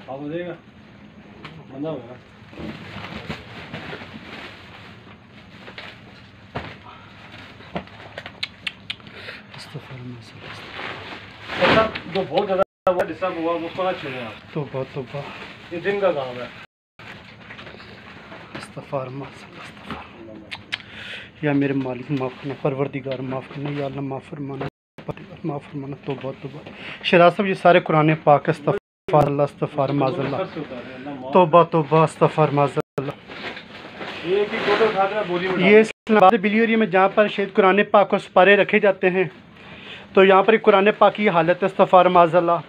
आप हो जाएगा बंदा होगा। जो बहुत ज़्यादा डिस्टर्ब हुआ उसको ना छेड़ें आप। तौबा ये दिन का काम है। या मेरे मालिक माफ़ करना, परवरदिगार माफ़ करना, या अल्लाह माफ़ फरमाना, माफ़ फरमाना। तौबा शहजाद साहब ये सारे कुरान पाक अस्तग़फ़िरुल्लाह अस्तग़फ़ार माज़अल्लाह, तौबा अस्तग़फ़ार माज़अल्लाह। ये इस्लामाबाद बिली एरिया में जहाँ पर शहीद कुरान पाक को सपारे रखे जाते हैं, तो यहाँ पर कुरान पाक की हालत है अस्तग़फ़ार माज़अल्लाह।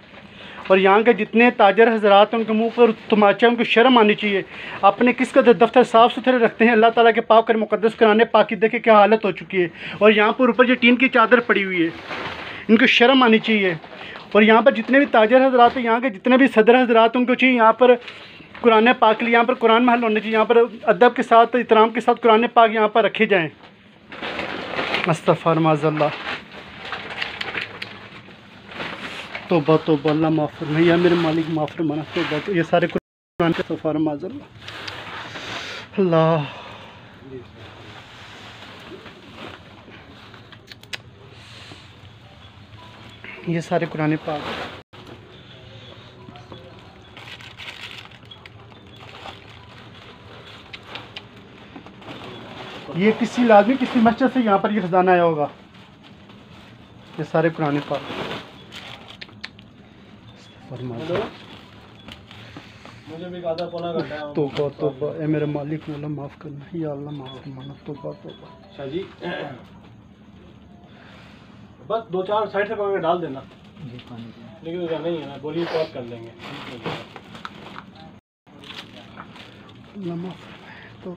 और यहाँ के जितने ताजर हज़रात उनके मुंह पर तमाचा, उनको शर्म आनी चाहिए। अपने किस कदर दफ्तर साफ़ सुथरे रखते हैं, अल्लाह ताला के पाक और मुक़द्दस कुरान पाक की देखे क्या हालत हो चुकी है। और यहाँ पर ऊपर जो टीन की चादर पड़ी हुई है, इनको शर्म आनी चाहिए। और यहाँ पर जितने भी ताजर हज़रात हैं, यहाँ के जितने भी सदर हज़रात, उनको चाहिए यहाँ पर कुरान पाक के लिए यहाँ पर कुरान महल होने चाहिए। यहाँ पर अदब के साथ, इहतराम के साथ कुरान पाक यहाँ पर रखे जाएँ। अस्तग़फ़ार माज़अल्लाह, तौबा अल्लाह माफ़ फरमाए, या मेरे मालिक माफ़ फरमाना। तौबा ये सारे कुरान के अस्तग़फ़ार माज़अल्लाह। अल्लाह ये सारे कुरान पाक ये किसी लाज़मी किसी मस्जिद से यहाँ पर ये खजाना आया होगा। ये सारे कुरान पाक मुझे भी आधा पौना घंटा है। तौबा ए मेरे मालिक अल्लाह माफ़ करना, या अल्लाह माफ़ फरमाना। तौबा शाह जी बस 2-4 साइड से पकड़ के डाल देना, लेकिन उधर नहीं है ना, गोली पॉज कर लेंगे। अल्लाह माफ़ फरमाए। तो